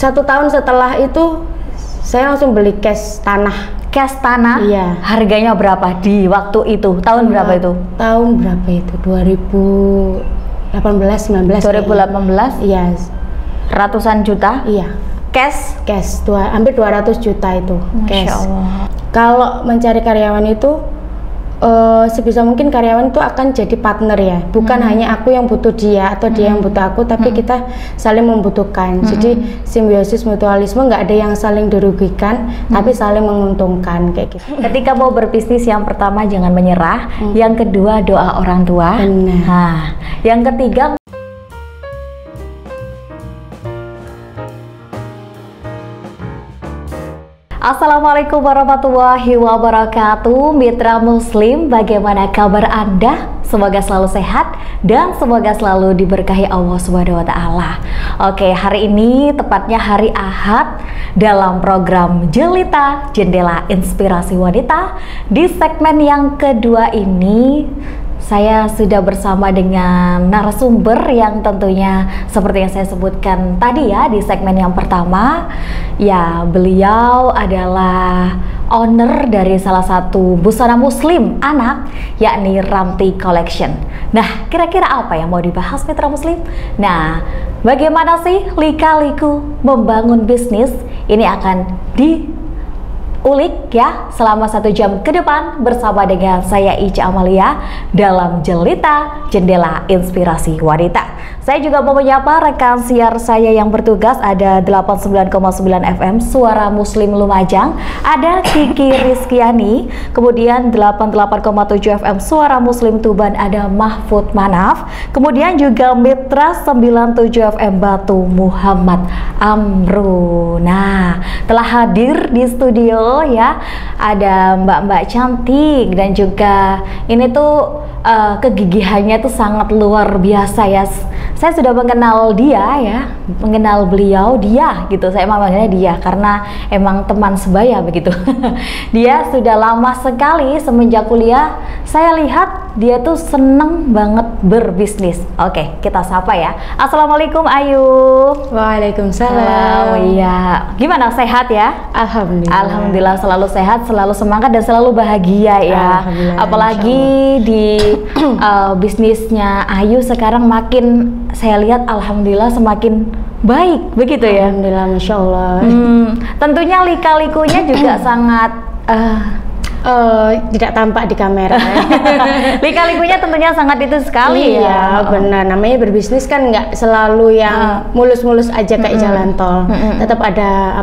1 tahun setelah itu saya langsung beli cash tanah. Cash tanah? Iya. Harganya berapa di waktu itu? Tahun berapa itu? Tahun berapa itu? 2018, 19. 2018? Iya. Ratusan juta? Iya. Cash? Cash, hampir 200 juta itu. Masya Cash. Allah. Kalau mencari karyawan itu sebisa mungkin karyawan itu akan jadi partner ya, bukan hanya aku yang butuh dia atau dia yang butuh aku, tapi kita saling membutuhkan. Jadi simbiosis mutualisme, nggak ada yang saling dirugikan, tapi saling menguntungkan kayak gitu. Ketika mau berbisnis, yang pertama jangan menyerah, yang kedua doa orang tua. Benar. Nah, yang ketiga Assalamualaikum warahmatullahi wabarakatuh. Mitra Muslim, bagaimana kabar Anda? Semoga selalu sehat dan semoga selalu diberkahi Allah Subhanahu wa taala. Oke, hari ini tepatnya hari Ahad dalam program Jelita Jendela Inspirasi Wanita. Di segmen yang kedua ini saya sudah bersama dengan narasumber yang tentunya seperti yang saya sebutkan tadi ya di segmen yang pertama. Ya, beliau adalah owner dari salah satu busana muslim anak, yakni Ramti Collection. Nah, kira-kira apa yang mau dibahas Mitra Muslim? Nah, bagaimana sih lika-liku membangun bisnis? Ini akan ulik ya selama 1 jam ke depan bersama dengan saya Ica Amalia dalam Jelita Jendela Inspirasi Wanita. Saya juga mau menyapa rekan siar saya yang bertugas, ada 89,9 FM Suara Muslim Lumajang, ada Kiki Rizkyani, kemudian 88,7 FM Suara Muslim Tuban ada Mahfud Manaf, kemudian juga Mitra 97 FM Batu Muhammad Amru. Nah, telah hadir di studio ya, ada mbak-mbak cantik dan juga ini tuh kegigihannya tuh sangat luar biasa ya. Saya sudah mengenal dia ya, mengenal beliau dia gitu. Saya emang manggilnya dia karena emang teman sebaya begitu. Dia sudah lama sekali semenjak kuliah. Saya lihat dia tuh seneng banget berbisnis. Oke, kita sapa ya. Assalamualaikum Ayu. Waalaikumsalam. Iya, gimana, sehat ya? Alhamdulillah. Alhamdulillah selalu sehat, selalu semangat dan selalu bahagia ya. Apalagi di bisnisnya Ayu sekarang makin saya lihat alhamdulillah semakin baik begitu ya. Alhamdulillah, Masya Allah. Tentunya lika-likunya juga sangat tidak tampak di kamera. lika-likunya tentunya sangat itu sekali ya. Benar, namanya berbisnis kan nggak selalu yang mulus-mulus aja kayak jalan tol. Tetap ada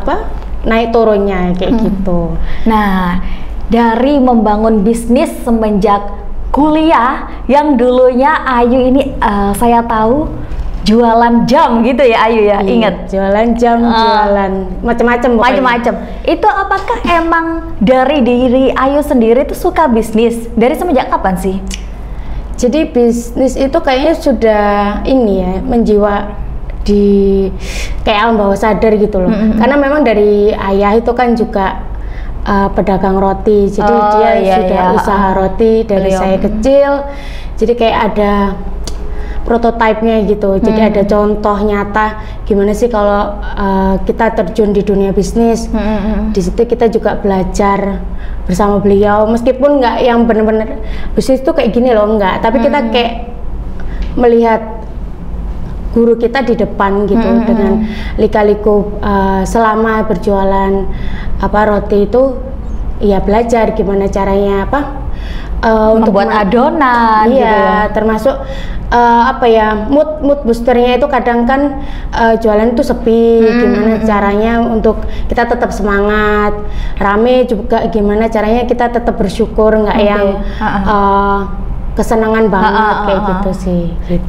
naik turunnya kayak gitu. Nah, dari membangun bisnis semenjak kuliah, yang dulunya Ayu ini saya tahu jualan jam gitu ya Ayu ya, ingat? Jualan jam, jualan macam-macam. Itu apakah emang dari diri Ayu sendiri tuh suka bisnis? Dari semenjak kapan sih? Jadi bisnis itu kayaknya sudah ini ya, menjiwa di kayak alam bawah sadar gitu loh. Karena memang dari ayah itu kan juga pedagang roti, jadi dia sudah usaha roti dari saya kecil. Jadi kayak ada prototipenya gitu, jadi ada contoh nyata gimana sih kalau kita terjun di dunia bisnis. Di situ kita juga belajar bersama beliau, meskipun nggak yang bener-bener bisnis tuh kayak gini loh, nggak, tapi kita kayak melihat guru kita di depan gitu, dengan lika-liku selama berjualan roti itu ya belajar gimana caranya untuk membuat adonan gitu ya. Termasuk mood boosternya itu kadang kan jualan itu sepi, gimana caranya untuk kita tetap semangat, rame juga gimana caranya kita tetap bersyukur, nggak yang kesenangan banget kayak gitu sih.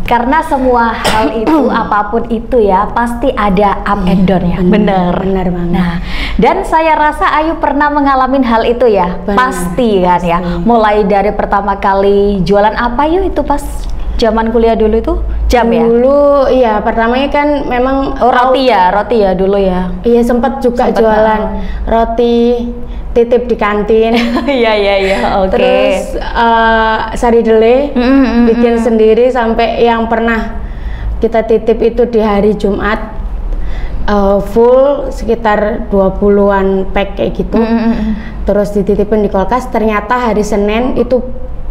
Karena semua hal itu apapun itu ya pasti ada up and down ya. Bener banget. Nah, dan saya rasa Ayu pernah mengalami hal itu ya. Pasti kan ya. Mulai dari pertama kali jualan apa Ayu itu pas zaman kuliah dulu itu jam ya? Dulu iya, pertamanya kan memang roti ya dulu ya. Iya, sempat juga jualan roti titip di kantin. Iya, oke. Terus sari dele bikin sendiri, sampai yang pernah kita titip itu di hari Jumat. full sekitar 20-an pack kayak gitu. Terus dititipin di kulkas, ternyata hari Senin itu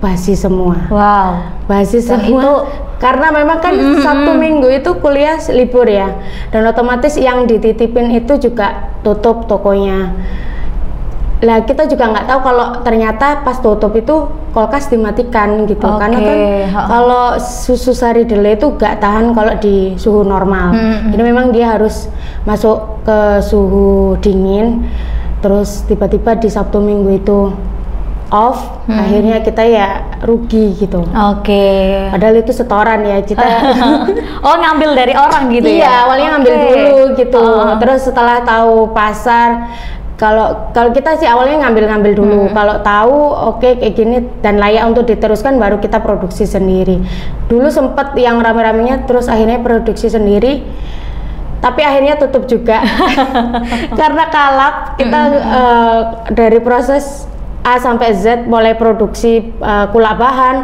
basi semua. Wow. Basi Dan semua. itu karena memang kan Sabtu Minggu itu kuliah libur ya. Dan otomatis yang dititipin itu juga tutup tokonya. Lah kita juga nggak tahu kalau ternyata pas tutup itu kulkas dimatikan gitu. Karena kan kalau susu sari delay itu nggak tahan kalau di suhu normal. Jadi memang dia harus masuk ke suhu dingin. Terus tiba-tiba di Sabtu Minggu itu off, akhirnya kita ya rugi gitu. Padahal itu setoran ya kita. Oh, ngambil dari orang gitu ya? Iya, awalnya ngambil dulu gitu. Terus setelah tahu pasar, kalau kita sih awalnya ngambil dulu. Kalau tahu oke, kayak gini dan layak untuk diteruskan, baru kita produksi sendiri. Dulu sempet yang rame-ramenya, terus akhirnya produksi sendiri. Tapi akhirnya tutup juga karena kalap kita dari proses A sampai Z, mulai produksi kulak bahan,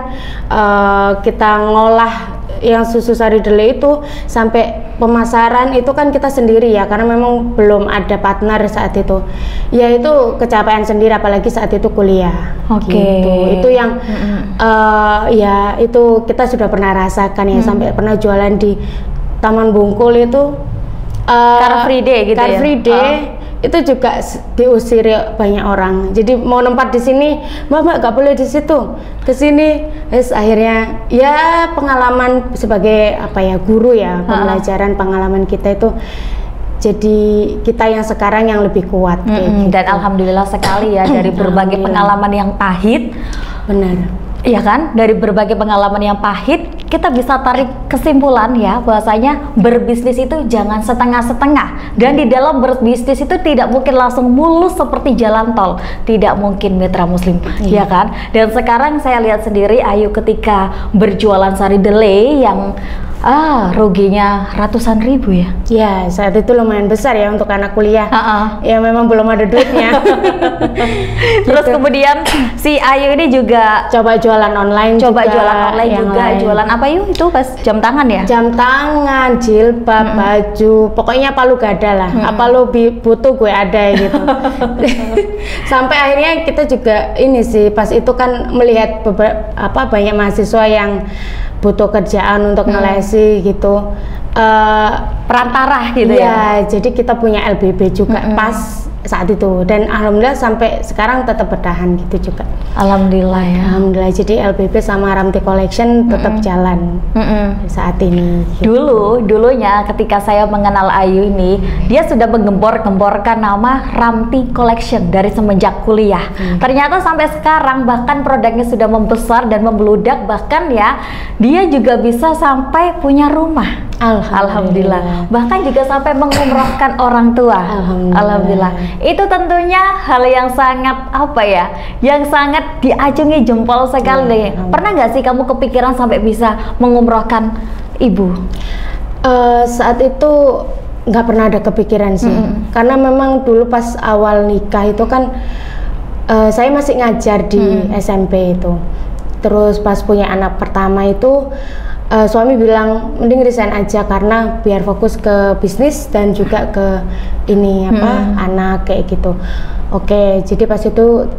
kita ngolah yang susu sari delay itu sampai pemasaran itu kan kita sendiri ya, karena memang belum ada partner saat itu. Ya itu kecapean sendiri, apalagi saat itu kuliah. Gitu. Itu yang ya itu kita sudah pernah rasakan ya, sampai pernah jualan di Taman Bungkul itu. Car Free Day gitu Car Free Day itu juga diusir banyak orang. Jadi mau nempat di sini, Mbak nggak boleh di situ, ke sini. Terus akhirnya ya pengalaman sebagai apa ya, guru ya, pembelajaran pengalaman kita itu jadi kita yang sekarang yang lebih kuat. Gitu. Dan alhamdulillah sekali ya, dari berbagai pengalaman yang pahit. Benar. Iya kan, dari berbagai pengalaman yang pahit kita bisa tarik kesimpulan ya, bahwasanya berbisnis itu jangan setengah-setengah, dan di dalam berbisnis itu tidak mungkin langsung mulus seperti jalan tol, tidak mungkin mitra muslim, ya kan. Dan sekarang saya lihat sendiri Ayu ketika berjualan sari delay yang ruginya ratusan ribu ya. Ya saat itu lumayan besar ya untuk anak kuliah. Ya memang belum ada duitnya. Terus kemudian si Ayu ini juga coba jualan online. Jualan online juga. Jualan apa yuk itu pas jam tangan ya? Jam tangan, jilbab, baju, pokoknya apa lu gak ada lah. Apa lu butuh gue ada gitu. Sampai akhirnya kita juga ini sih, pas itu kan melihat banyak mahasiswa yang butuh kerjaan untuk ngelesi gitu, perantara gitu ya. Jadi kita punya LBB juga pas saat itu, dan alhamdulillah sampai sekarang tetap bertahan gitu juga. Alhamdulillah ya. Alhamdulillah, jadi LBB sama Ramti Collection tetap jalan saat ini. Gitu. Dulunya ketika saya mengenal Ayu ini, dia sudah menggembor-gemborkan nama Ramti Collection dari semenjak kuliah. Ternyata sampai sekarang bahkan produknya sudah membesar dan membludak, bahkan ya dia juga bisa sampai punya rumah. Alhamdulillah. Bahkan juga sampai mengumrohkan orang tua. Alhamdulillah. Itu tentunya hal yang sangat apa ya, yang sangat diacungi jempol sekali. Pernah nggak sih kamu kepikiran sampai bisa mengumrohkan ibu? Saat itu nggak pernah ada kepikiran sih, karena memang dulu pas awal nikah itu kan saya masih ngajar di SMP itu. Terus pas punya anak pertama itu suami bilang mending resign aja, karena biar fokus ke bisnis dan juga ke ini anak kayak gitu. Oke, jadi pas itu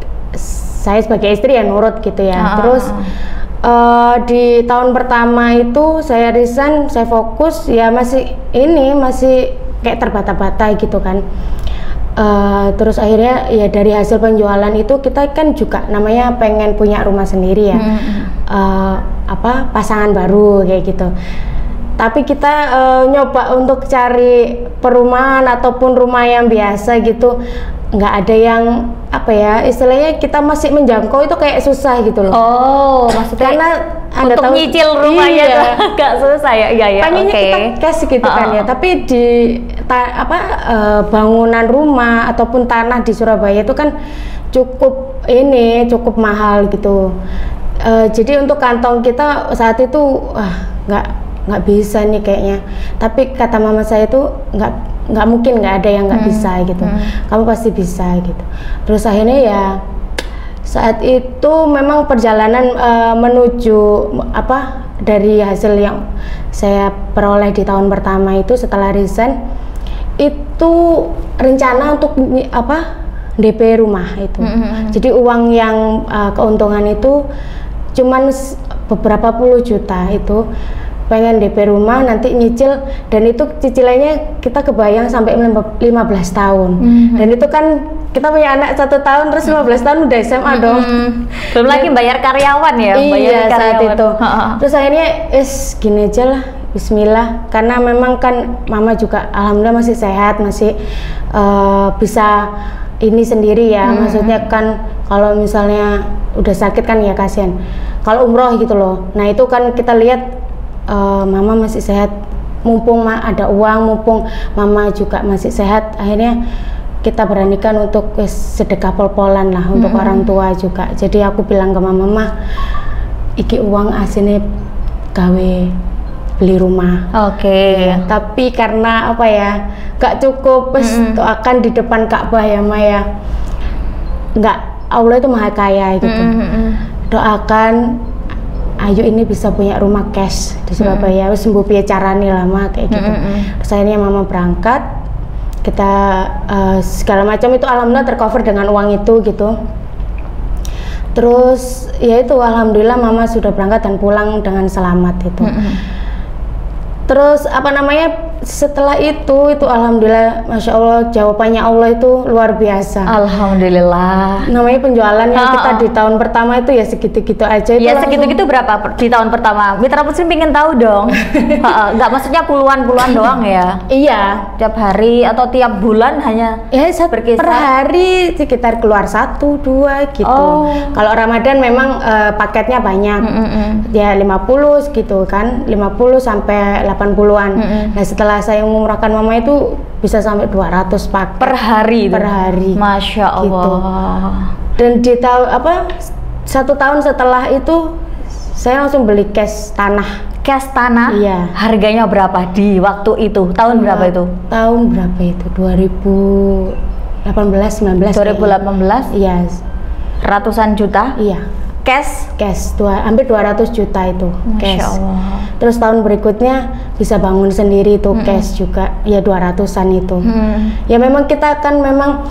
saya sebagai istri ya nurut gitu ya. Terus di tahun pertama itu saya resign, saya fokus ya, masih kayak terbata-bata gitu kan. Terus akhirnya ya dari hasil penjualan itu kita kan juga namanya pengen punya rumah sendiri ya, pasangan baru kayak gitu. Tapi kita nyoba untuk cari perumahan ataupun rumah yang biasa gitu, nggak ada yang istilahnya kita masih menjangkau itu kayak susah gitu loh. Maksudnya karena untuk nyicil rumahnya agak susah ya. Pengennya kita cash gitu kan ya, tapi di bangunan rumah ataupun tanah di Surabaya itu kan cukup mahal gitu. Jadi untuk kantong kita saat itu nggak bisa nih kayaknya. Tapi kata mama saya itu nggak mungkin, nggak ada yang nggak bisa gitu. Kamu pasti bisa gitu. Terus akhirnya ya saat itu memang perjalanan menuju dari hasil yang saya peroleh di tahun pertama itu setelah resign itu rencana untuk DP rumah itu. Jadi uang yang keuntungan itu cuman beberapa puluh juta itu, pengen DP rumah nanti nyicil, dan itu cicilannya kita kebayang sampai 15 tahun. Dan itu kan kita punya anak 1 tahun terus 15 tahun udah SMA dong. Belum lagi bayar karyawan ya. Iya, saat itu. Terus akhirnya gini aja lah, bismillah, karena memang kan mama juga alhamdulillah masih sehat, masih bisa ini sendiri ya. Maksudnya kan kalau misalnya udah sakit kan ya kasihan. Kalau umroh gitu loh. Nah itu kan kita lihat mama masih sehat, mumpung ada uang, mumpung mama juga masih sehat, akhirnya kita beranikan untuk sedekah pol-polan lah untuk orang tua juga. Jadi aku bilang ke mama, iki uang asine gawe beli rumah. Ya, tapi karena apa ya, gak cukup doakan di depan Ka'bah ya Maya, nggak, Allah itu maha kaya gitu. Doakan Ayu ini bisa punya rumah cash di Surabaya, wis sembuh piye carane lah mah kayak gitu. Terus akhirnya mama berangkat, kita segala macam itu alhamdulillah tercover dengan uang itu gitu. Terus ya itu alhamdulillah mama sudah berangkat dan pulang dengan selamat itu. Terus apa namanya, setelah itu alhamdulillah, masya Allah, jawabannya Allah itu luar biasa. Alhamdulillah. Namanya penjualan yang kita di tahun pertama itu ya segitu-gitu aja. Ya segitu-gitu berapa di tahun pertama? Mitra Muslim pengen tahu dong. Nggak, maksudnya puluhan doang ya? Iya. Tiap hari atau tiap bulan hanya? Ya berkisar. Per hari sekitar keluar 1, 2 gitu. Kalau Ramadan memang paketnya banyak. Ya 50 gitu kan, 50 sampai 80-an. Nah setelah saya mengumrahkan mama itu bisa sampai 200 paket per hari. Per hari. Masya Allah. Gitu. Dan di tahun 1 tahun setelah itu saya langsung beli cash tanah. Cash tanah? Iya. Harganya berapa di waktu itu? Tahun berapa itu? Tahun berapa itu? 2018, 19. 2018? Iya. Ratusan juta? Iya. Cash hampir 200 juta itu. Masya Allah. Terus tahun berikutnya bisa bangun sendiri itu cash juga ya 200-an itu. Ya memang kita kan memang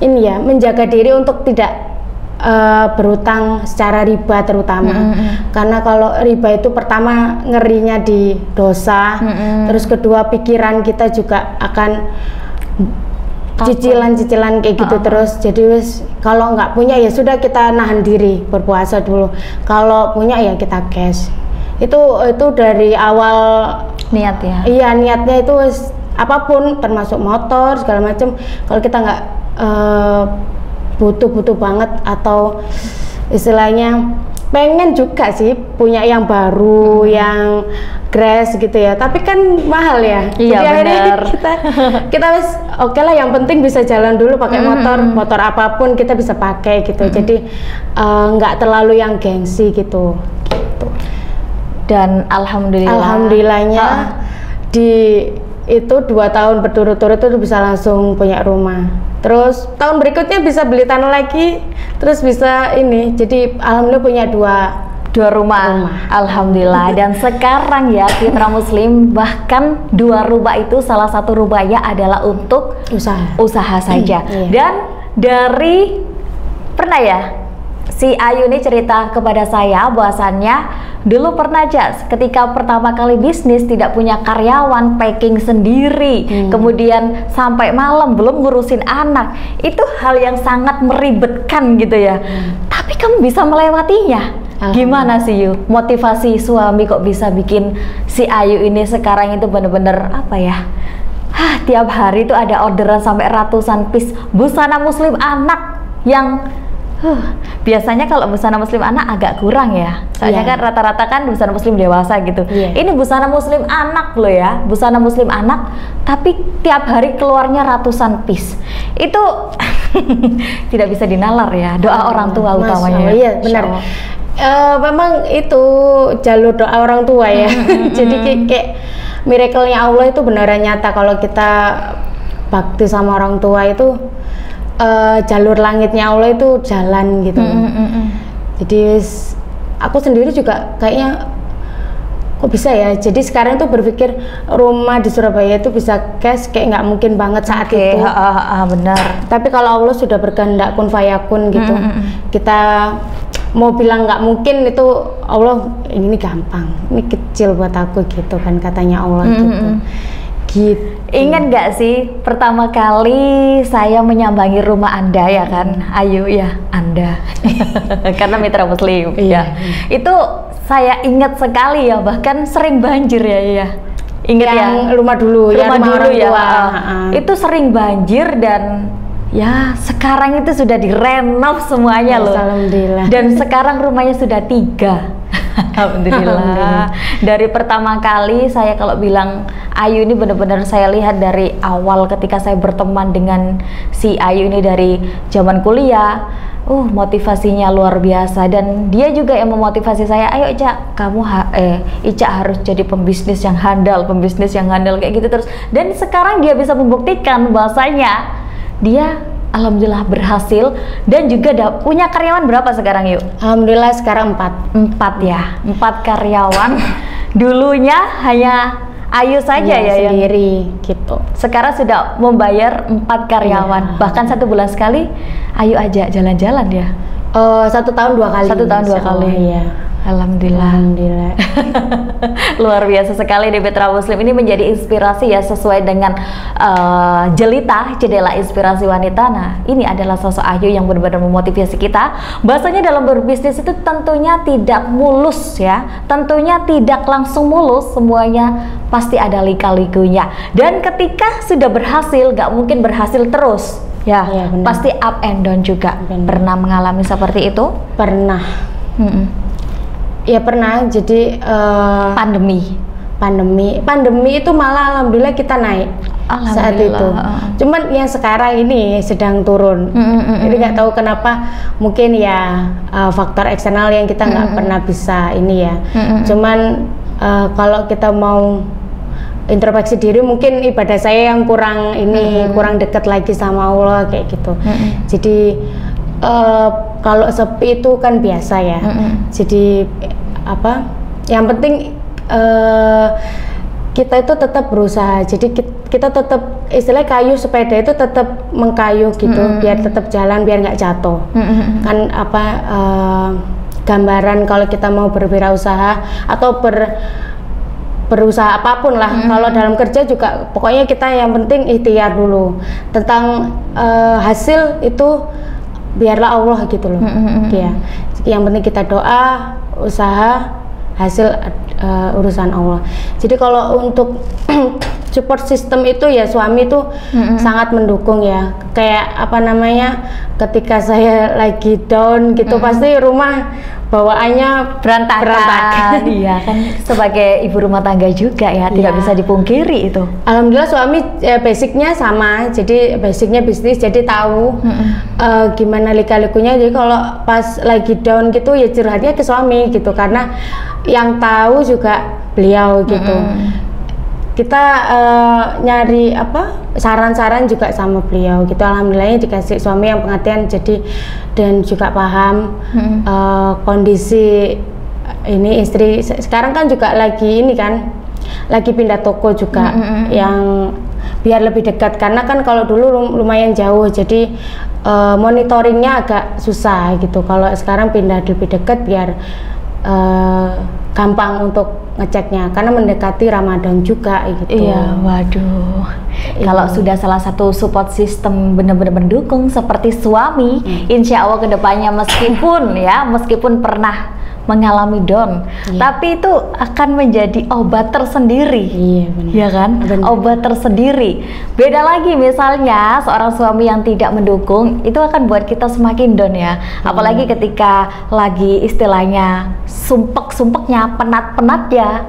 ini ya menjaga diri untuk tidak berutang secara riba terutama. Karena kalau riba itu pertama ngerinya di dosa, terus kedua pikiran kita juga akan cicilan kayak gitu terus. Jadi wis kalau nggak punya ya sudah, kita nahan diri berpuasa dulu. Kalau punya ya kita cash. Itu dari awal niat ya. Iya, niatnya itu wis apapun termasuk motor segala macam. Kalau kita nggak butuh banget atau istilahnya pengen juga sih punya yang baru, yang grass gitu ya, tapi kan mahal ya. Iya, jadi akhirnya kita wis oke lah, yang penting bisa jalan dulu pakai motor apapun kita bisa pakai gitu. Jadi nggak terlalu yang gengsi gitu. Dan alhamdulillahnya di itu 2 tahun berturut-turut itu bisa langsung punya rumah. Terus tahun berikutnya bisa beli tanah lagi, terus bisa ini. Jadi alhamdulillah punya dua rumah. Alhamdulillah. Dan sekarang ya Mitra Muslim, bahkan 2 rumah itu salah satu rumahnya adalah untuk usaha saja. Dan dari pernah ya si Ayu ini cerita kepada saya bahwasannya dulu pernah aja ketika pertama kali bisnis tidak punya karyawan, packing sendiri, kemudian sampai malam belum ngurusin anak. Itu hal yang sangat meribetkan gitu ya. Tapi kamu bisa melewatinya. Gimana sih Yu? Motivasi suami kok bisa bikin si Ayu ini sekarang itu bener-bener apa ya? Tiap hari itu ada orderan sampai ratusan piece busana muslim anak yang biasanya kalau busana muslim anak agak kurang ya, soalnya kan rata-rata kan busana muslim dewasa gitu. Ini busana muslim anak loh ya, busana muslim anak, tapi tiap hari keluarnya ratusan piece. Itu tidak bisa dinalar ya, doa orang tua utamanya. Iya benar. Memang itu jalur doa orang tua ya. Jadi kayak miracle-nya Allah itu beneran nyata kalau kita bakti sama orang tua itu. Jalur langitnya Allah itu jalan gitu. Jadi aku sendiri juga kayaknya kok bisa ya. Jadi sekarang tuh berpikir rumah di Surabaya itu bisa cash kayak nggak mungkin banget saat itu. Benar. Tapi kalau Allah sudah berkehendak kun fayakun gitu, kita mau bilang nggak mungkin itu Allah, ini gampang, ini kecil buat aku gitu kan katanya Allah gitu. Ingat nggak sih pertama kali saya menyambangi rumah Anda ya kan, Ayu ya Anda, karena mitra Muslim ya. Itu saya ingat sekali ya, bahkan sering banjir ya. Ingat ya, rumah dulu ya. Itu sering banjir dan ya sekarang itu sudah direnov semuanya loh. Alhamdulillah. Dan sekarang rumahnya sudah 3. Alhamdulillah. Dari pertama kali saya kalau bilang Ayu ini benar-benar saya lihat dari awal ketika saya berteman dengan si Ayu ini dari zaman kuliah. Motivasinya luar biasa dan dia juga yang memotivasi saya, ayo Ica, kamu Ica harus jadi pembisnis yang handal kayak gitu terus. Dan sekarang dia bisa membuktikan bahwasanya dia alhamdulillah berhasil dan juga punya karyawan berapa sekarang yuk? Alhamdulillah sekarang 4 ya, 4 karyawan. Dulunya hanya Ayu saja ya sendiri gitu. Sekarang sudah membayar 4 karyawan. Bahkan 1 bulan sekali Ayu ajak jalan-jalan ya. 1 tahun 2 kali. 1 tahun 2 kali. Ya. Alhamdulillah. Luar biasa sekali di Mitra Muslim ini menjadi inspirasi ya, sesuai dengan Jelita Jendela Inspirasi Wanita. Nah, ini adalah sosok Ayu yang benar-benar memotivasi kita. Bahasanya dalam berbisnis itu tentunya tidak mulus ya, tentunya tidak langsung mulus, semuanya pasti ada lika-likunya. Dan ketika sudah berhasil, gak mungkin berhasil terus ya, pasti up and down juga. Pernah mengalami seperti itu? Pernah. Ya pernah. Jadi pandemi itu malah alhamdulillah kita naik saat itu. Cuman yang sekarang ini sedang turun. Jadi nggak tahu kenapa, mungkin ya faktor eksternal yang kita nggak pernah bisa ini ya. Cuman kalau kita mau introspeksi diri, mungkin ibadah saya yang kurang ini, kurang dekat lagi sama Allah kayak gitu. Jadi kalau sepi itu kan biasa ya. Jadi apa? Yang penting kita itu tetap berusaha. Jadi kita tetap istilahnya kayu sepeda itu tetap mengkayu gitu, biar tetap jalan, biar nggak jatuh. Kan apa gambaran kalau kita mau berwirausaha atau berusaha apapun lah. Kalau dalam kerja juga pokoknya kita yang penting ikhtiar dulu. Tentang hasil itu biarlah Allah gitu loh. Ya. Yang penting kita doa, usaha, hasil urusan Allah. Jadi kalau untuk support system itu ya suami tuh sangat mendukung ya. Kayak apa namanya, ketika saya lagi down gitu pasti rumah bawaannya berantakan. Iya kan, sebagai ibu rumah tangga juga ya, tidak bisa dipungkiri itu. Alhamdulillah suami basicnya sama, jadi basicnya bisnis, jadi tahu gimana lika-likunya. Jadi kalau pas lagi down gitu ya curhatnya ke suami gitu, karena yang tahu juga beliau gitu. Kita nyari apa saran-saran juga sama beliau gitu. Alhamdulillahnya dikasih suami yang pengertian, jadi dan juga paham kondisi ini istri. Sekarang kan juga lagi ini kan, lagi pindah toko juga yang biar lebih dekat, karena kan kalau dulu lumayan jauh, jadi monitoringnya agak susah gitu. Kalau sekarang pindah lebih dekat biar gampang untuk ngeceknya, karena mendekati Ramadan juga gitu. Iya, waduh. Kalau sudah salah satu support system benar-benar mendukung seperti suami, insya Allah kedepannya meskipun pernah mengalami down, tapi itu akan menjadi obat tersendiri. Iya, benar. Ya kan? Benar. Obat tersendiri. Beda lagi misalnya seorang suami yang tidak mendukung, itu akan buat kita semakin down ya. Apalagi ketika lagi istilahnya sumpek-sumpeknya, penat-penat ya.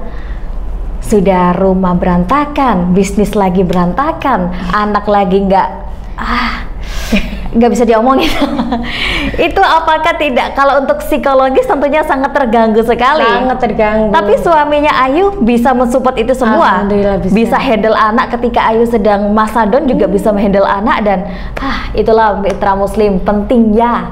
Sudah rumah berantakan, bisnis lagi berantakan, anak lagi nggak bisa diomongin. Itu apakah tidak, kalau untuk psikologis tentunya sangat terganggu sekali. Sangat terganggu. Tapi suaminya Ayu bisa mensupport itu semua. Alhamdulillah bisa handle anak ketika Ayu sedang masa down, juga bisa menghandle anak. Dan itulah mitra muslim, pentingnya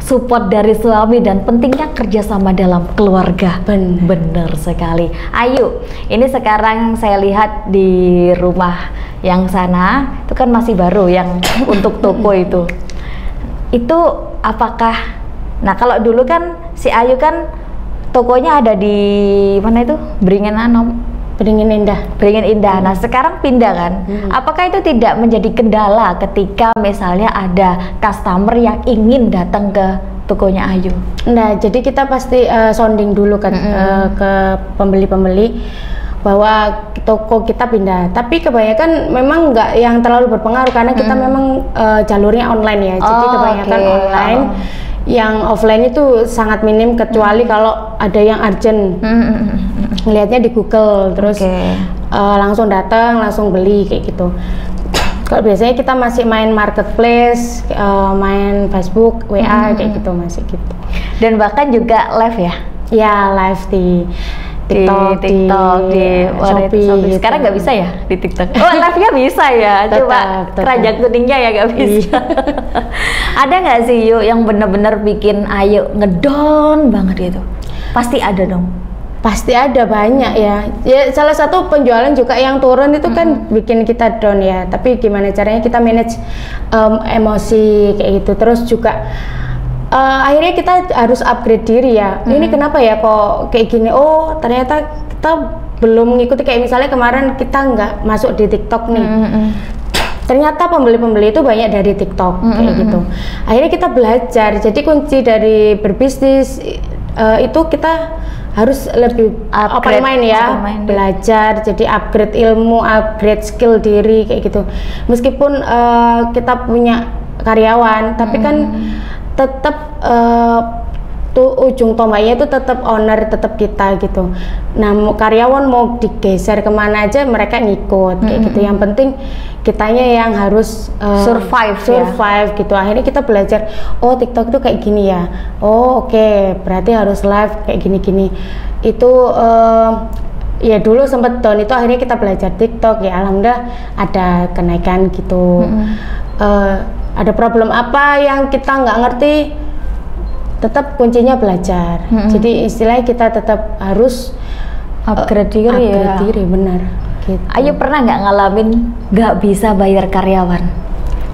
support dari suami dan pentingnya kerjasama dalam keluarga. Bener sekali. Ayu, ini sekarang saya lihat di rumah yang sana itu kan masih baru yang untuk toko itu apakah, nah kalau dulu kan si Ayu kan tokonya ada di mana itu, Beringin Indah. Nah sekarang pindah kan, apakah itu tidak menjadi kendala ketika misalnya ada customer yang ingin datang ke tokonya Ayu? Nah jadi kita pasti sounding dulu kan ke pembeli-pembeli bahwa toko kita pindah, tapi kebanyakan memang nggak yang terlalu berpengaruh karena kita memang jalurnya online ya, jadi kebanyakan online. Yang offline itu sangat minim kecuali kalau ada yang urgent, ngelihatnya di Google terus langsung datang langsung beli kayak gitu. Kalau biasanya kita masih main marketplace, main Facebook, WA kayak gitu masih gitu. Dan bahkan juga live ya? Ya live di TikTok, di Shopee. Sekarang nggak bisa ya di TikTok? Oh, live-nya bisa ya, coba keranjang kuningnya ya nggak bisa. Ada nggak sih yuk yang bener-bener bikin Ayu ngedon banget gitu? Pasti ada dong. Pasti ada, banyak ya. Ya salah satu penjualan juga yang turun itu kan bikin kita down ya. Tapi gimana caranya kita manage emosi kayak gitu. Terus juga akhirnya kita harus upgrade diri ya. Ini kenapa ya kok kayak gini? Oh ternyata kita belum mengikuti, kayak misalnya kemarin kita nggak masuk di TikTok nih. Ternyata pembeli-pembeli itu banyak dari TikTok kayak gitu. Akhirnya kita belajar. Jadi kunci dari berbisnis itu kita harus lebih open mind ya, belajar. Jadi upgrade ilmu, upgrade skill diri kayak gitu. Meskipun kita punya karyawan, tapi kan tetap tuh ujung tombaknya itu tetap owner, tetap kita gitu. Nah karyawan mau digeser kemana aja mereka ngikut kayak gitu. Yang penting kitanya yang harus survive gitu. Akhirnya kita belajar, oh TikTok itu kayak gini ya. Oh oke, berarti harus live kayak gini-gini. Itu ya dulu sempet down, itu akhirnya kita belajar TikTok ya, alhamdulillah ada kenaikan gitu. Ada problem apa yang kita nggak ngerti, tetap kuncinya belajar. Jadi istilahnya kita tetap harus upgrade diri, benar gitu. Ayu pernah nggak ngalamin nggak bisa bayar karyawan?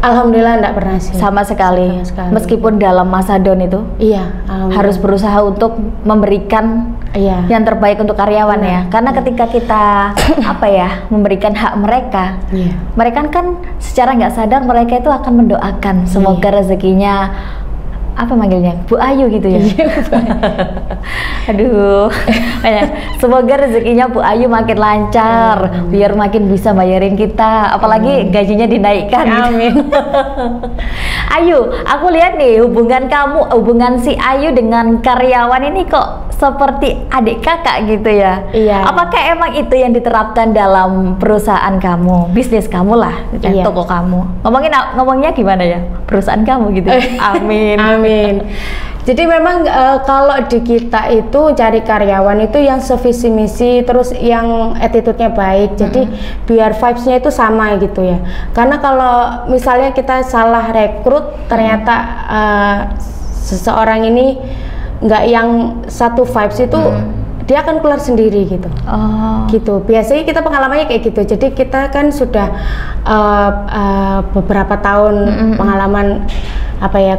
Alhamdulillah nggak pernah sih, sama sekali. Meskipun dalam masa down itu harus berusaha untuk memberikan yang terbaik untuk karyawan ya, karena ketika kita memberikan hak mereka, mereka kan secara nggak sadar mereka itu akan mendoakan semoga rezekinya manggilnya Bu Ayu gitu ya. Aduh, semoga rezekinya Bu Ayu makin lancar, biar makin bisa bayarin kita, apalagi gajinya dinaikkan. Amin. Ayu, aku lihat nih hubungan si Ayu dengan karyawan ini kok seperti adik kakak gitu ya. Iya. Apakah emang itu yang diterapkan dalam perusahaan kamu, bisnis kamu lah, toko kamu? Ngomongnya gimana ya, perusahaan kamu gitu. Amin. Amin. Jadi memang kalau di kita itu cari karyawan itu yang sevisi misi, terus yang attitude-nya baik. Jadi biar vibes-nya itu sama gitu ya. Karena kalau misalnya kita salah rekrut, ternyata seseorang ini nggak yang satu vibes itu, dia akan keluar sendiri gitu. Gitu. Biasanya kita pengalamannya kayak gitu. Jadi kita kan sudah beberapa tahun pengalaman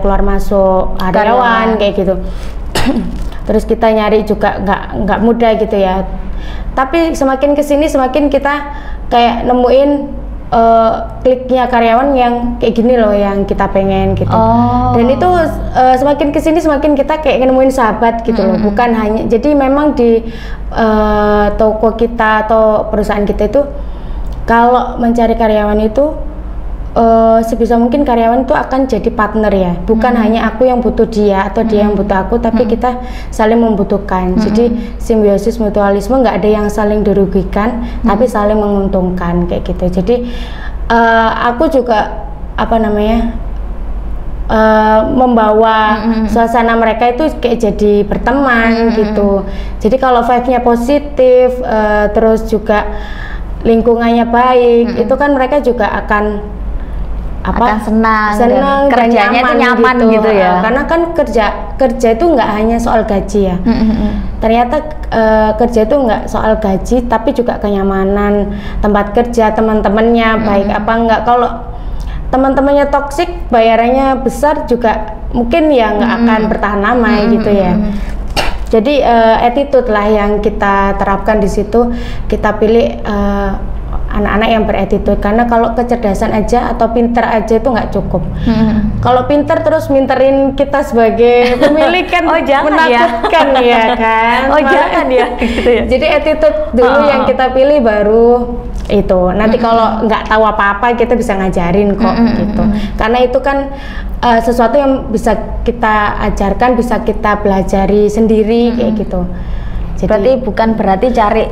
keluar masuk karyawan kayak gitu. Terus kita nyari juga nggak mudah gitu ya. Tapi semakin kesini semakin kita kayak nemuin kliknya karyawan yang kayak gini loh yang kita pengen gitu. Dan itu semakin kesini semakin kita kayak nemuin sahabat gitu loh. Bukan hanya, jadi memang di toko kita atau perusahaan kita itu kalau mencari karyawan itu sebisa mungkin karyawan itu akan jadi partner ya, bukan hanya aku yang butuh dia atau dia yang butuh aku, tapi kita saling membutuhkan. Jadi simbiosis mutualisme, nggak ada yang saling dirugikan, tapi saling menguntungkan kayak gitu. Jadi aku juga membawa suasana mereka itu kayak jadi berteman gitu. Jadi kalau vibe-nya positif, terus juga lingkungannya baik, itu kan mereka juga akan akan senang dan kerjanya itu nyaman gitu ya. Karena kan kerja itu nggak hanya soal gaji ya. Ternyata kerja itu nggak soal gaji, tapi juga kenyamanan tempat kerja, teman-temannya baik apa enggak. Kalau teman-temannya toksik, bayarannya besar juga mungkin ya nggak akan bertahan lama gitu ya. Jadi attitude lah yang kita terapkan di situ. Kita pilih anak-anak yang beretitude, karena kalau kecerdasan aja atau pinter aja itu nggak cukup. Kalau pinter terus minterin kita sebagai pemilik kan menakutkan ya kan. Jangan ya. Gitu ya. Jadi attitude dulu yang kita pilih, baru itu nanti kalau nggak tahu apa-apa kita bisa ngajarin kok gitu. Karena itu kan sesuatu yang bisa kita ajarkan, bisa kita pelajari sendiri kayak gitu. Berarti bukan berarti cari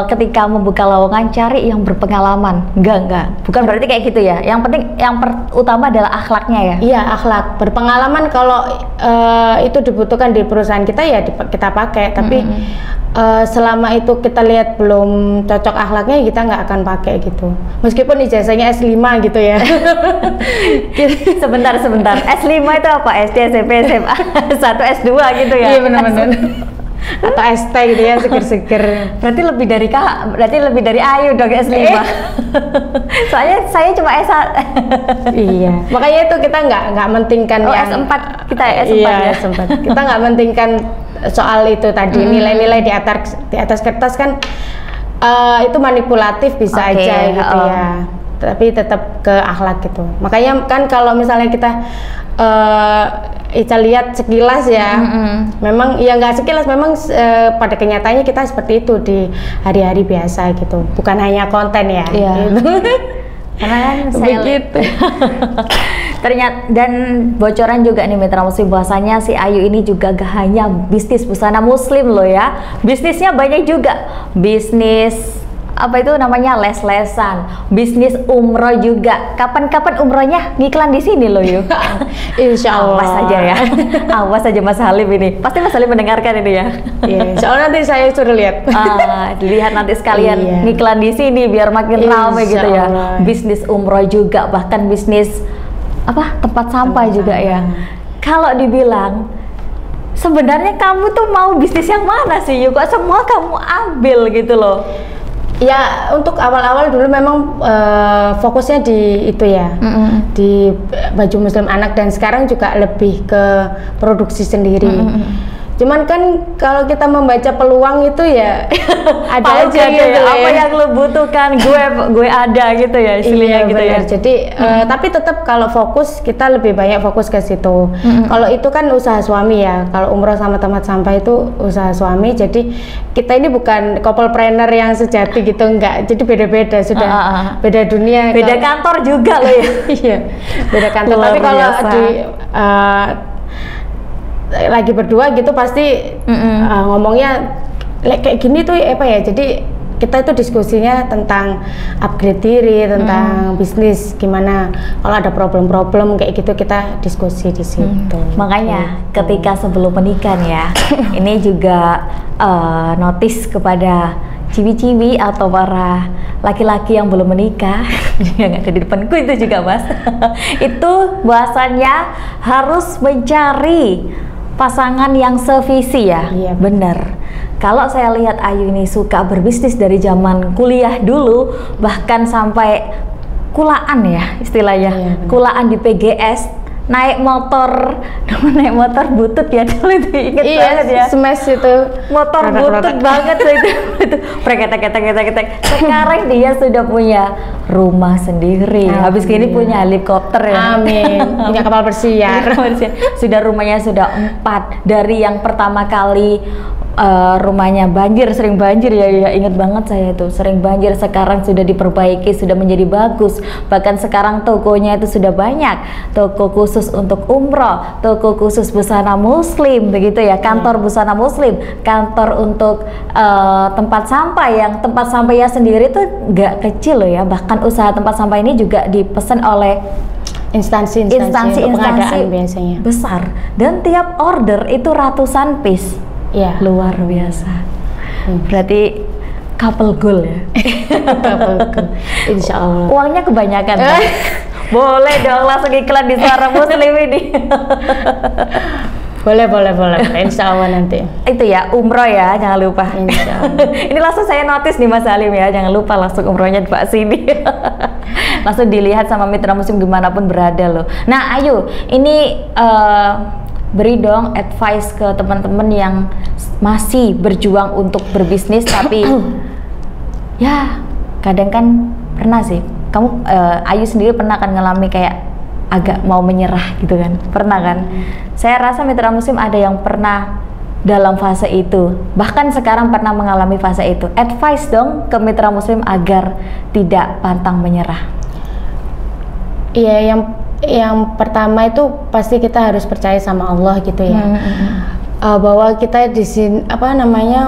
ketika membuka lowongan cari yang berpengalaman, enggak, bukan berarti kayak gitu ya. Yang penting utama adalah akhlaknya ya. Iya, akhlak, berpengalaman. Kalau itu dibutuhkan di perusahaan kita ya kita pakai, tapi selama itu kita lihat belum cocok akhlaknya, kita nggak akan pakai gitu. Meskipun ijazahnya S5 gitu ya. Sebentar, S5 itu apa? SD, SMP, SMA, 1 S2 gitu ya? Iya benar-benar. Atau ST gitu ya, seger-seger. Berarti lebih dari Ayu dong S5. Soalnya saya cuma S1. Iya. Makanya itu kita nggak mentingkan yang S4 kita ya, S4 iya, ya. S4. Kita nggak mentingkan soal itu tadi, nilai-nilai di atas kertas kan itu manipulatif bisa aja gitu ya. Tapi tetap ke akhlak gitu. Makanya kan kalau misalnya kita Ica lihat sekilas ya, memang ya nggak sekilas, memang pada kenyataannya kita seperti itu di hari-hari biasa gitu, bukan hanya konten ya. Gitu. Karena kan saya begitu. Ternyata, dan bocoran juga nih Mitra Muslim, bahwasanya si Ayu ini juga gak hanya bisnis busana muslim loh ya, bisnisnya banyak juga, bisnis apa itu namanya, les-lesan, bisnis umroh juga. Kapan-kapan umrohnya ngiklan di sini loh yuk. Insya Allah. Awas aja ya, awas aja Mas Halim ini. Pasti Mas Halim mendengarkan ini ya. Insya Allah nanti saya suruh lihat. Dilihat nanti sekalian ngiklan di sini biar makin ramai gitu ya. Bisnis umroh juga, bahkan bisnis apa, tempat sampah juga ya. Kalau dibilang sebenarnya kamu tuh mau bisnis yang mana sih yuk? Kok semua kamu ambil gitu loh? Ya untuk awal-awal dulu memang fokusnya di itu ya, di baju muslim anak, dan sekarang juga lebih ke produksi sendiri. Cuman kan kalau kita membaca peluang itu ya ada aja gitu ya. Apa yang lo butuhkan, gue ada gitu ya istilahnya gitu ya. Jadi tapi tetap kalau fokus kita lebih banyak fokus ke situ. Kalau itu kan usaha suami ya. Kalau umroh sama tempat sampah itu usaha suami. Jadi kita ini bukan couple-planner yang sejati gitu, enggak. Jadi beda-beda sudah, beda dunia. Beda kantor juga loh ya. Iya, beda kantor. Tapi kalau di lagi berdua gitu pasti ngomongnya kayak gini tuh apa ya, jadi kita itu diskusinya tentang upgrade diri, tentang bisnis gimana, kalau ada problem-problem kayak gitu kita diskusi di situ. Makanya ketika sebelum menikah ya, ini juga notis kepada ciwi-ciwi atau para laki-laki yang belum menikah yang ada di depanku itu juga Mas. Itu bahasanya harus mencari pasangan yang sevisi ya. Iya, bener. Kalau saya lihat Ayu ini suka berbisnis dari zaman kuliah dulu, bahkan sampai kulaan ya istilahnya. Iya, kulaan di PGS, naik motor butut ya dulu itu, inget banget ya. Smash itu motor butut banget itu preketek. Sekarang dia sudah punya rumah sendiri. Habis gini punya helikopter ya. Amin. Punya kapal bersiar. Sudah rumahnya sudah 4. Dari yang pertama kali rumahnya sering banjir ya, ingat banget saya itu sering banjir, sekarang sudah diperbaiki, sudah menjadi bagus, bahkan sekarang tokonya itu sudah banyak, toko khusus untuk umroh, toko khusus busana muslim begitu ya, kantor busana muslim, kantor untuk tempat sampah, yang tempat sampahnya sendiri tuh nggak kecil loh ya, bahkan usaha tempat sampah ini juga dipesan oleh instansi biasanya besar, dan tiap order itu ratusan piece. Ya, luar biasa. Berarti couple goal ya. Couple goal. Insya Allah. Uangnya kebanyakan kan? Boleh dong langsung iklan di Suara Muslim ini. Boleh. Insya Allah nanti. Itu ya, umroh ya, jangan lupa. Insya Allah. Ini langsung saya notice nih Mas Halim ya, jangan lupa langsung umrohnya Pak sini. Langsung dilihat sama mitra muslim gimana pun berada loh. Nah, Ayu, ini beri dong advice ke teman-teman yang masih berjuang untuk berbisnis tapi ya kadang kan pernah sih. Kamu Ayu sendiri pernah kan ngalami kayak agak mau menyerah gitu kan, pernah kan? Saya rasa mitra muslim ada yang pernah dalam fase itu, bahkan sekarang pernah mengalami fase itu. Advice dong ke mitra muslim agar tidak pantang menyerah. Iya, yang pertama itu pasti kita harus percaya sama Allah gitu ya. Bahwa kita di sini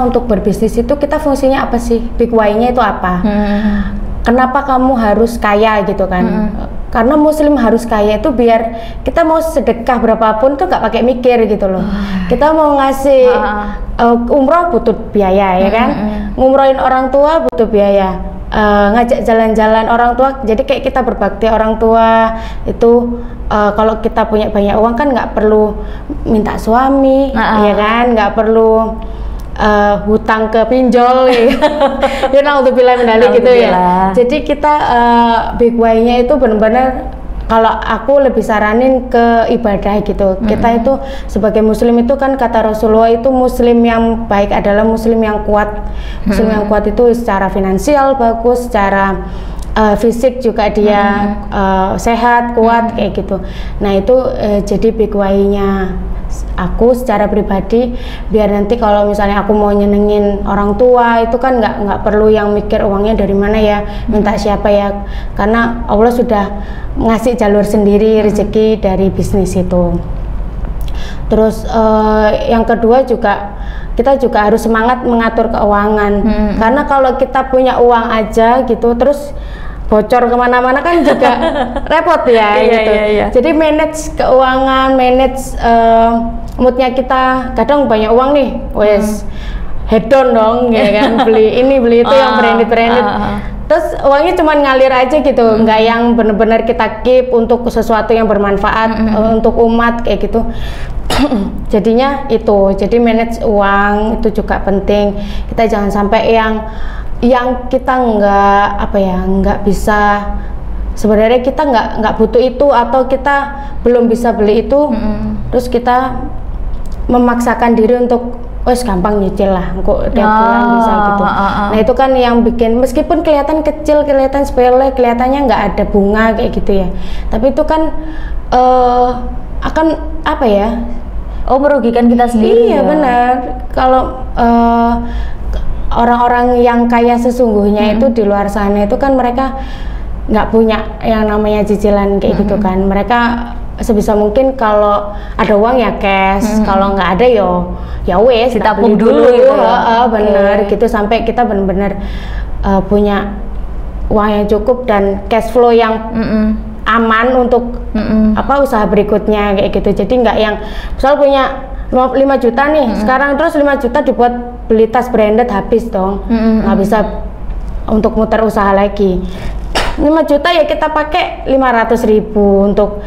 untuk berbisnis itu kita fungsinya apa sih? Big why-nya itu apa? Kenapa kamu harus kaya gitu kan? Karena muslim harus kaya itu biar kita mau sedekah berapapun tuh nggak pakai mikir gitu loh. Kita mau ngasih umroh butuh biaya ya kan, ngumrohin orang tua butuh biaya, ngajak jalan-jalan orang tua. Jadi kayak kita berbakti orang tua itu kalau kita punya banyak uang kan nggak perlu minta suami, ya kan, nggak perlu hutang ke pinjol ya naudzubillah mendali gitu ya. Jadi kita big why-nya itu benar-benar kalau aku lebih saranin ke ibadah gitu. Kita itu sebagai muslim itu kan kata Rasulullah itu muslim yang baik adalah muslim yang kuat. Muslim yang kuat itu secara finansial bagus, secara fisik juga dia sehat, kuat kayak gitu. Nah itu jadi big why-nya aku secara pribadi, biar nanti kalau misalnya aku mau nyenengin orang tua itu kan nggak perlu yang mikir uangnya dari mana ya, minta siapa ya, karena Allah sudah ngasih jalur sendiri rezeki dari bisnis itu. Terus yang kedua juga kita juga harus semangat mengatur keuangan, karena kalau kita punya uang aja gitu terus bocor kemana-mana kan juga repot ya gitu. Jadi manage keuangan, manage moodnya kita. Kadang banyak uang nih, wes hedon dong ya kan, beli ini beli itu yang branded. Terus uangnya cuma ngalir aja gitu, nggak yang bener-bener kita keep untuk sesuatu yang bermanfaat untuk umat kayak gitu. Jadinya itu, jadi manage uang itu juga penting. Kita jangan sampai yang kita nggak bisa, sebenarnya kita nggak butuh itu atau kita belum bisa beli itu, terus kita memaksakan diri untuk wes gampang nyicil lah, kok tiap bulan bisa gitu. Nah itu kan yang bikin meskipun kelihatan kecil, kelihatan sepele, kelihatannya nggak ada bunga kayak gitu ya, tapi itu kan akan merugikan kita sendiri. Iya benar. Kalau orang-orang yang kaya sesungguhnya itu di luar sana itu kan mereka nggak punya yang namanya cicilan kayak gitu kan. Mereka sebisa mungkin kalau ada uang ya cash, kalau nggak ada ya wes ditabung dulu gitu. Bener gitu sampai kita benar-benar punya uang yang cukup dan cash flow yang aman untuk usaha berikutnya kayak gitu. Jadi nggak yang misal punya 5 juta nih sekarang terus 5 juta dibuat beli tas branded habis dong, nggak bisa untuk muter usaha lagi. 5 juta ya kita pakai 500.000 untuk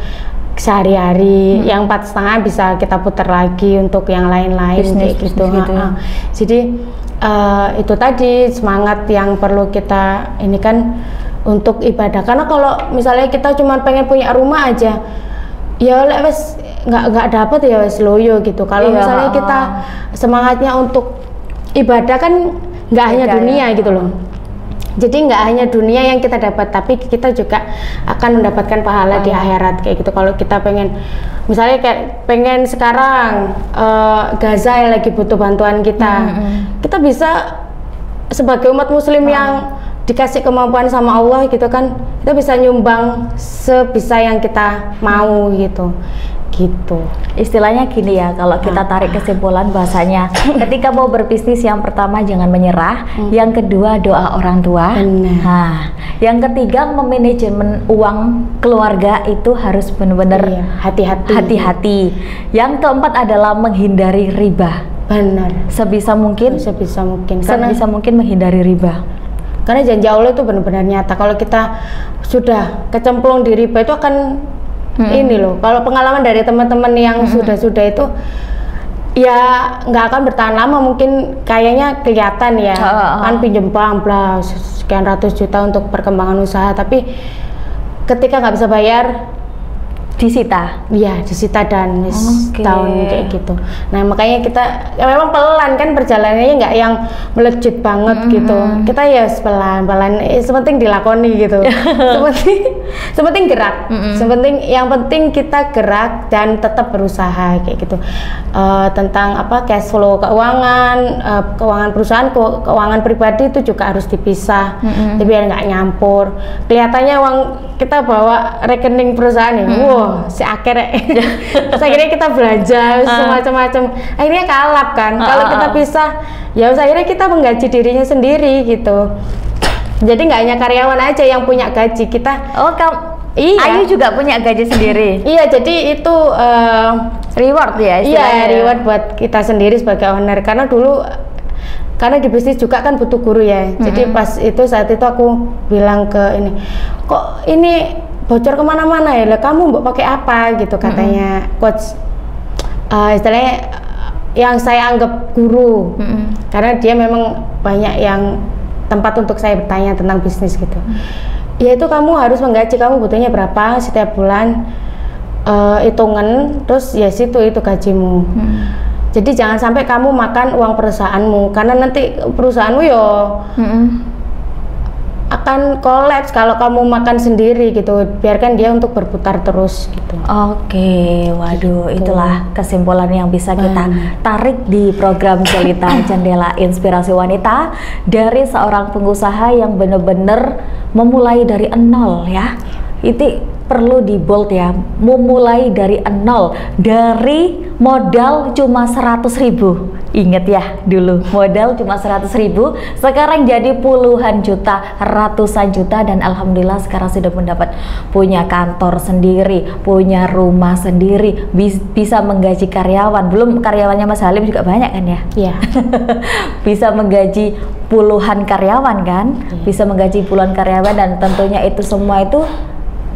sehari-hari, yang 4,5 bisa kita putar lagi untuk yang lain-lain kayak gitu. Jadi itu tadi semangat yang perlu kita ini kan untuk ibadah, karena kalau misalnya kita cuma pengen punya rumah aja ya wes nggak dapat ya wes loyo gitu. Kalau misalnya kita semangatnya untuk ibadah kan nggak hanya dunia gitu loh. Jadi nggak hanya dunia yang kita dapat, tapi kita juga akan mendapatkan pahala di akhirat kayak gitu. Kalau kita pengen, misalnya kayak pengen sekarang Gaza yang lagi butuh bantuan kita, kita bisa sebagai umat muslim yang dikasih kemampuan sama Allah gitu kan, kita bisa nyumbang sebisa yang kita mau gitu. Istilahnya gini ya, kalau kita tarik kesimpulan bahasanya ketika mau berbisnis yang pertama jangan menyerah, yang kedua doa orang tua, nah yang ketiga memanajemen uang keluarga itu harus benar-benar hati-hati, yang keempat adalah menghindari riba. Benar. Sebisa mungkin Karena menghindari riba. Karena janji Allah itu benar-benar nyata. Kalau kita sudah kecemplung di riba itu akan ini loh. Kalau pengalaman dari teman-teman yang sudah itu ya nggak akan bertahan lama, mungkin kayaknya kelihatan ya kan pinjem bank sekian ratus juta untuk perkembangan usaha, tapi ketika nggak bisa bayar disita dan tahun kayak gitu. Nah makanya kita ya memang pelan kan perjalanannya, nggak yang melejit banget gitu. Kita ya pelan-pelan, sepenting dilakoni gitu. sepenting gerak. Yang penting kita gerak dan tetap berusaha kayak gitu. Tentang apa cash flow keuangan, keuangan perusahaan, keuangan pribadi itu juga harus dipisah. Tapi biar nggak nyampur. Kelihatannya uang kita bawa rekening perusahaan ya, si akhirnya terus akhirnya kita belanja semacam-macam, akhirnya kalap kan. Kalau kita pisah ya akhirnya kita menggaji dirinya sendiri gitu. Jadi nggak hanya karyawan aja yang punya gaji kita. Iya. Ayu juga punya gaji sendiri. Iya, jadi itu reward ya istilahnya. Iya, reward buat kita sendiri sebagai owner. Karena di bisnis juga kan butuh guru ya. Jadi saat itu aku bilang ke ini, kok ini bocor kemana-mana ya, kamu mau pakai apa gitu katanya coach, istilahnya yang saya anggap guru, karena dia memang banyak yang tempat untuk saya bertanya tentang bisnis gitu. Ya itu kamu harus menggaji, kamu butuhnya berapa setiap bulan, hitungan, terus ya itu gajimu. Jadi jangan sampai kamu makan uang perusahaanmu, karena nanti perusahaanmu akan kolaps kalau kamu makan sendiri gitu. Biarkan dia untuk berputar terus gitu. Oke, waduh, itulah kesimpulan yang bisa kita tarik di program Jelita Jendela Inspirasi Wanita dari seorang pengusaha yang benar-benar memulai dari nol ya. Itu perlu di bold ya, memulai dari nol, dari modal cuma 100.000. Ingat ya, dulu modal cuma 100.000, sekarang jadi puluhan juta, ratusan juta, dan alhamdulillah sekarang sudah mendapat punya kantor sendiri, punya rumah sendiri, bisa menggaji karyawan. Belum karyawannya Mas Halim juga banyak kan ya? Iya. Bisa menggaji puluhan karyawan kan? Bisa menggaji puluhan karyawan, dan tentunya itu semua itu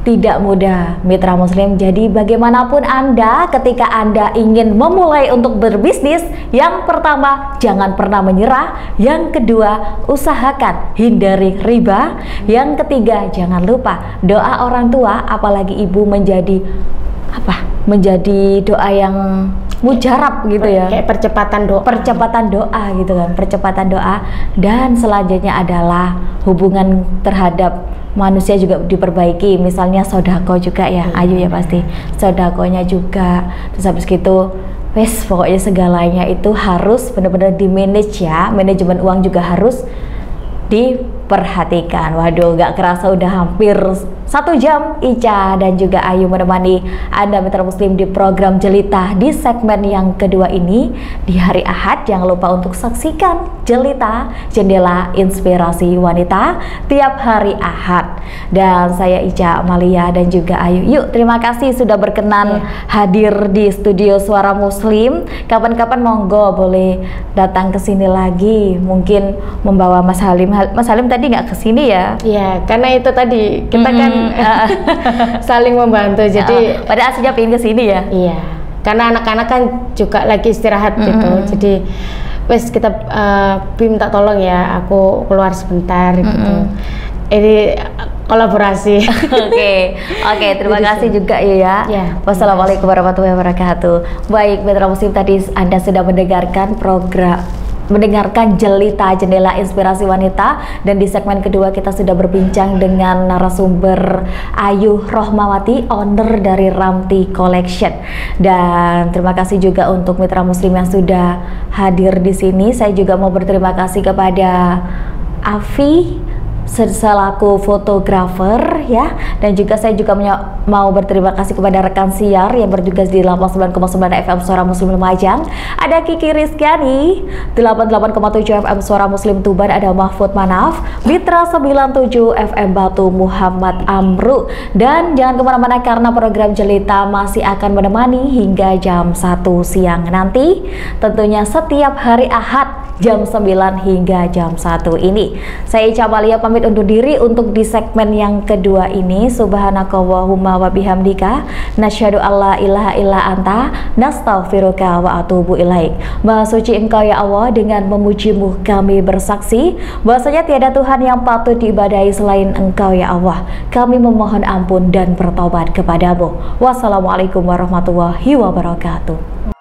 tidak mudah, mitra muslim. Jadi bagaimanapun Anda, ketika Anda ingin memulai untuk berbisnis, yang pertama jangan pernah menyerah, yang kedua usahakan hindari riba, yang ketiga jangan lupa doa orang tua, apalagi ibu menjadi doa yang mujarab gitu ya, kayak percepatan doa gitu kan, percepatan doa. Dan selanjutnya adalah hubungan terhadap manusia juga diperbaiki, misalnya sodako juga ya, Ayu ya pasti sodakonya juga. Terus habis gitu pokoknya segalanya itu harus benar-benar di manage ya, manajemen uang juga harus diperhatikan. Waduh, gak kerasa udah hampir 1 jam Ica dan juga Ayu menemani Anda mitra muslim di program Jelita di segmen yang kedua ini di hari Ahad. Jangan lupa untuk saksikan Jelita Jendela Inspirasi Wanita tiap hari Ahad. Dan saya Ica Amalia dan juga Ayu, yuk terima kasih sudah berkenan hadir di studio Suara Muslim. Kapan-kapan monggo boleh datang ke sini lagi, mungkin membawa Mas Halim. Mas Halim tadi nggak kesini ya? Iya, karena itu tadi kita kan saling membantu. Jadi pada aslinya pengen kesini ya? Iya, karena anak-anak kan juga lagi istirahat gitu. Jadi wes kita minta tolong ya, aku keluar sebentar gitu. Ini kolaborasi. Oke, terima kasih juga ya. Wassalamualaikum warahmatullahi wabarakatuh. Baik, mitra muslim, tadi Anda sudah mendengarkan Jelita Jendela Inspirasi Wanita, dan di segmen kedua kita sudah berbincang dengan narasumber Ayu Rohmawati, owner dari Ramti Collection. Dan terima kasih juga untuk mitra muslim yang sudah hadir di sini. Saya juga mau berterima kasih kepada Afi selaku fotografer ya, dan juga saya juga mau berterima kasih kepada rekan siar yang bertugas di 89,9 FM Suara Muslim Lumajang. Ada Kiki Rizkyani, 88,7 FM Suara Muslim Tuban ada Mahfud Manaf, Mitra 97 FM Batu Muhammad Amru. Dan jangan kemana-mana karena program Jelita masih akan menemani hingga jam 1 siang nanti, tentunya setiap hari Ahad jam 9 hingga jam 1 ini. Saya Ica Amalia pamit undur diri untuk di segmen yang kedua ini. Subhanakallahumma wa bihamdika nasyhadu alla ilaha illa anta nastaghfiruka wa atubu ilaik. Maha suci Engkau ya Allah, dengan memujimu kami bersaksi bahwasanya tiada Tuhan yang patut diibadahi selain Engkau ya Allah. Kami memohon ampun dan bertobat kepadamu. Wassalamualaikum warahmatullahi wabarakatuh.